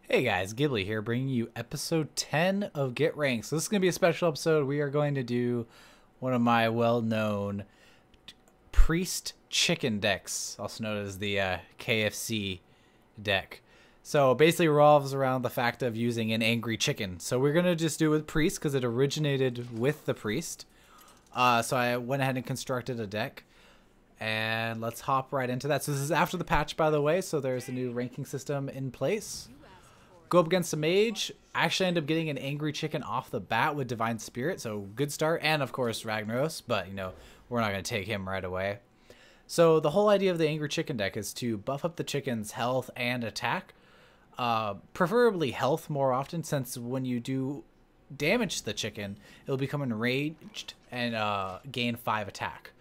Hey guys, Ghibli here, bringing you episode 10 of Get Ranked. So this is going to be a special episode. We are going to do one of my well-known Priest Chicken decks, also known as the KFC deck. So basically revolves around the fact of using an angry chicken. So we're going to just do it with Priest because it originated with the Priest. So I went ahead and constructed a deck. And let's hop right into that. So this is after the patch, by the way, so there's a new ranking system in place. Go up against a mage. Actually end up getting an angry chicken off the bat with divine spirit, so good start. And of course Ragnaros, but you know, we're not going to take him right away. So the whole idea of the angry chicken deck is to buff up the chicken's health and attack. Preferably health more often, since when you do damage the chicken, it'll become enraged and gain 5 attack.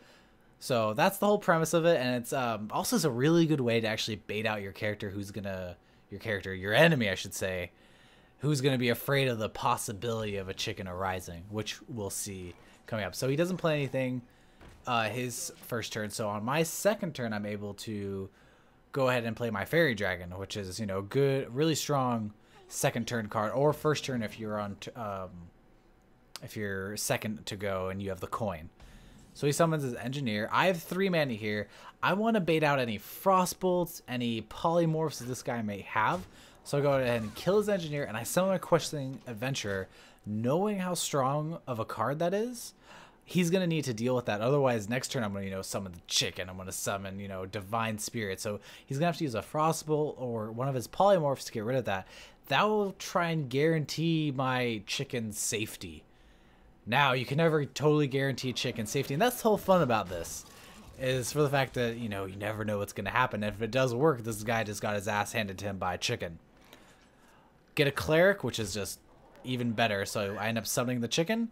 So that's the whole premise of it, and it's also is a really good way to actually bait out your character who's gonna your enemy, I should say, who's going to be afraid of the possibility of a chicken arising, which we'll see coming up. So he doesn't play anything his first turn. So on my second turn, I'm able to go ahead and play my fairy dragon, which is, you know, good, really strong second turn card, or first turn if you're on, if you're second to go and you have the coin. So he summons his engineer. I have 3 mana here. I want to bait out any frostbolts, any polymorphs that this guy may have. So I go ahead and kill his engineer, and I summon my questing adventurer, knowing how strong of a card that is. He's going to need to deal with that. Otherwise, next turn I'm going to, you know, summon the chicken. I'm going to summon, you know, divine spirit. So he's going to have to use a frostbolt or one of his polymorphs to get rid of that. That will try and guarantee my chicken's safety. Now, you can never totally guarantee chicken safety, and that's the whole fun about this, is for the fact that, you know, you never know what's going to happen. And if it does work, this guy just got his ass handed to him by a chicken. Get a cleric, which is just even better, so I end up summoning the chicken,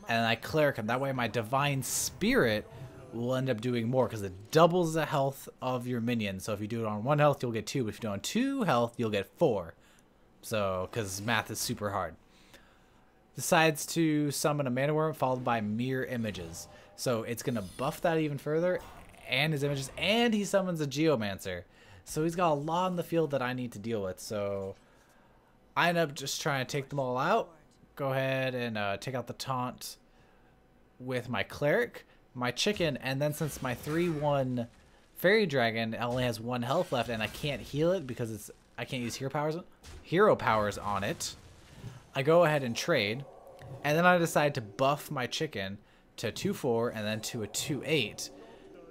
and I cleric him. That way my divine spirit will end up doing more, because it doubles the health of your minion. So if you do it on 1 health, you'll get 2, but if you do it on 2 health, you'll get 4. So, because math is super hard. Decides to summon a mana worm followed by mirror images. So it's going to buff that even further, and his images, and he summons a geomancer. So he's got a lot on the field that I need to deal with. So I end up just trying to take them all out. Go ahead and take out the taunt with my cleric, my chicken, and then since my 3/1 fairy dragon only has 1 health left and I can't heal it because I can't use hero powers on it, I go ahead and trade, and then I decide to buff my chicken to 2/4 and then to a 2/8,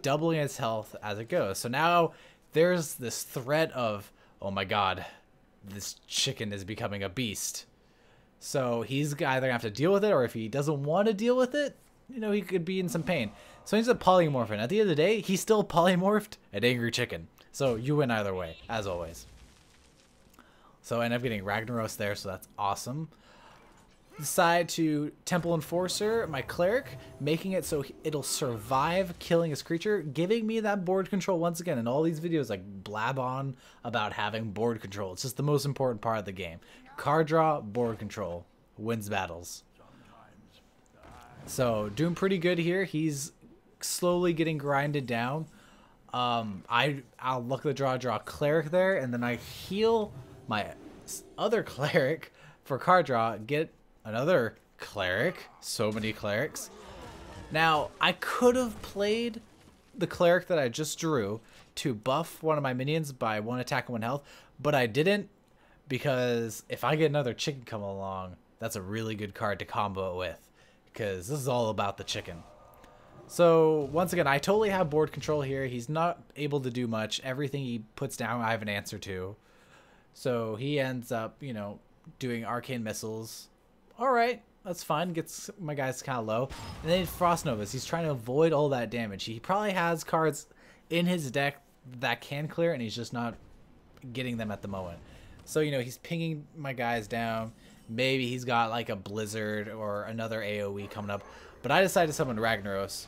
doubling its health as it goes. So now there's this threat of, oh my god, this chicken is becoming a beast. So he's either going to have to deal with it, or if he doesn't want to deal with it, you know, he could be in some pain. So he's a polymorphin. At the end of the day, he's still polymorphed an angry chicken. So you win either way, as always. So I end up getting Ragnaros there, so that's awesome. Decide to Temple Enforcer, my cleric, making it so it'll survive killing his creature, giving me that board control once again. In all these videos, like, blab on about having board control. It's just the most important part of the game. Card draw, board control, wins battles. So doing pretty good here. He's slowly getting grinded down. I'll look at the draw cleric there, and then I heal my other cleric for card draw, get another cleric. So many clerics. Now, I could have played the cleric that I just drew to buff one of my minions by 1 attack and 1 health, but I didn't, because if I get another chicken come along, that's a really good card to combo it with, because this is all about the chicken. So once again, I totally have board control here. He's not able to do much. Everything he puts down, I have an answer to. So he ends up, you know, doing arcane missiles. All right, that's fine. Gets my guys kind of low. And then Frost Novas. He's trying to avoid all that damage. He probably has cards in his deck that can clear, and he's just not getting them at the moment. So, you know, he's pinging my guys down. Maybe he's got like a Blizzard or another AoE coming up. But I decided to summon Ragnaros.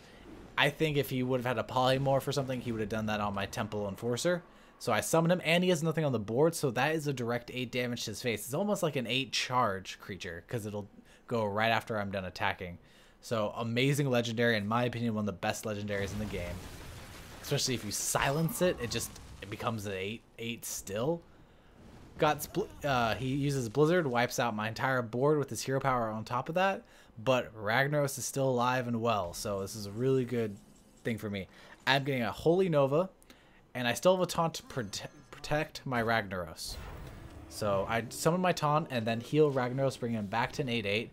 I think if he would have had a polymorph or something, he would have done that on my Temple Enforcer. So I summon him, and he has nothing on the board, so that is a direct 8 damage to his face. It's almost like an 8 charge creature, because it'll go right after I'm done attacking. So amazing legendary, in my opinion, one of the best legendaries in the game. Especially if you silence it, it becomes an 8 still. he uses Blizzard, wipes out my entire board with his hero power on top of that. But Ragnaros is still alive and well, so this is a really good thing for me. I'm getting a Holy Nova, and I still have a taunt to protect my Ragnaros. So I summon my taunt and then heal Ragnaros, bring him back to an 8/8.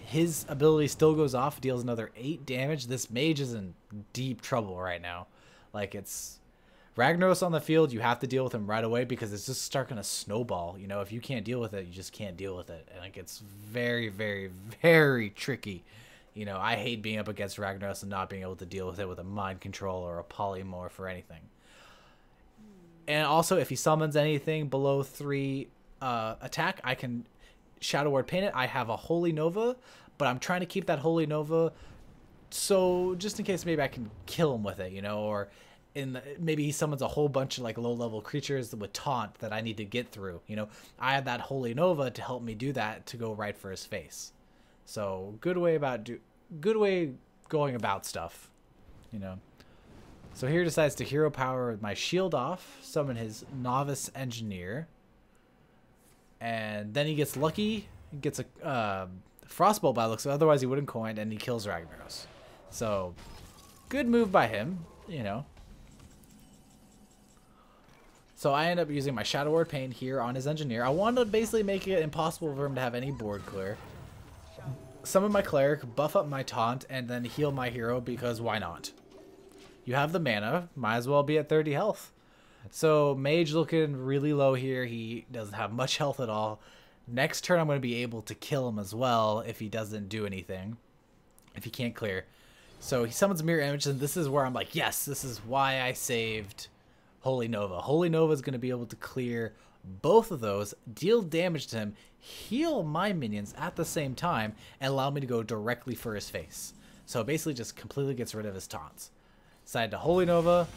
His ability still goes off, deals another 8 damage. This mage is in deep trouble right now. Like, it's Ragnaros on the field, you have to deal with him right away because it's just starting to snowball. You know, if you can't deal with it, you just can't deal with it. And it gets very, very, very tricky. You know, I hate being up against Ragnaros and not being able to deal with it with a mind control or a polymorph or anything. And also, if he summons anything below 3 attack, I can Shadow Word Paint it. I have a Holy Nova, but I'm trying to keep that Holy Nova so just in case maybe I can kill him with it, you know, or maybe he summons a whole bunch of like low-level creatures with taunt that I need to get through. You know, I have that Holy Nova to help me do that, to go right for his face. So good way going about stuff, you know. So here decides to hero power with my shield off, summon his Novice Engineer, and then he gets lucky, he gets a Frostbolt by looks. Otherwise he wouldn't coin, and he kills Ragnaros. So good move by him, you know. So I end up using my Shadow Word Pain here on his Engineer. I wanted to basically make it impossible for him to have any board clear. Summon my Cleric, buff up my Taunt, and then heal my hero because why not? You have the mana, might as well be at 30 health. So Mage looking really low here. He doesn't have much health at all. Next turn I'm going to be able to kill him as well if he doesn't do anything. If he can't clear. So he summons Mirror Image, and this is where I'm like, yes, this is why I saved Holy Nova. Holy Nova is going to be able to clear both of those, deal damage to him, heal my minions at the same time, and allow me to go directly for his face. So basically just completely gets rid of his taunts. Decided to Holy Nova.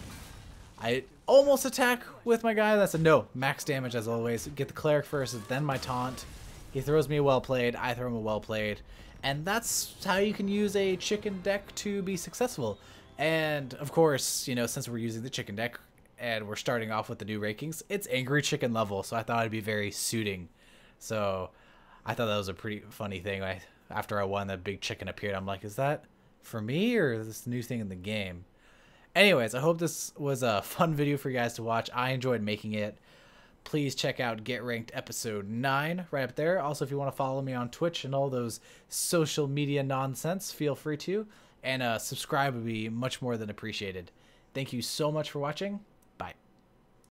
I almost attack with my guy. That's a no. Max damage as always. Get the Cleric first, then my taunt. He throws me a well played. I throw him a well played. And that's how you can use a chicken deck to be successful. And of course, you know, since we're using the chicken deck and we're starting off with the new rankings, it's Angry Chicken level. So I thought it'd be very suiting. So I thought that was a pretty funny thing. After I won, that big chicken appeared. I'm like, is that for me or this new thing in the game? Anyways, I hope this was a fun video for you guys to watch. I enjoyed making it. Please check out Get Ranked episode 9 right up there. Also, if you want to follow me on Twitch and all those social media nonsense, feel free to. And subscribe would be much more than appreciated. Thank you so much for watching.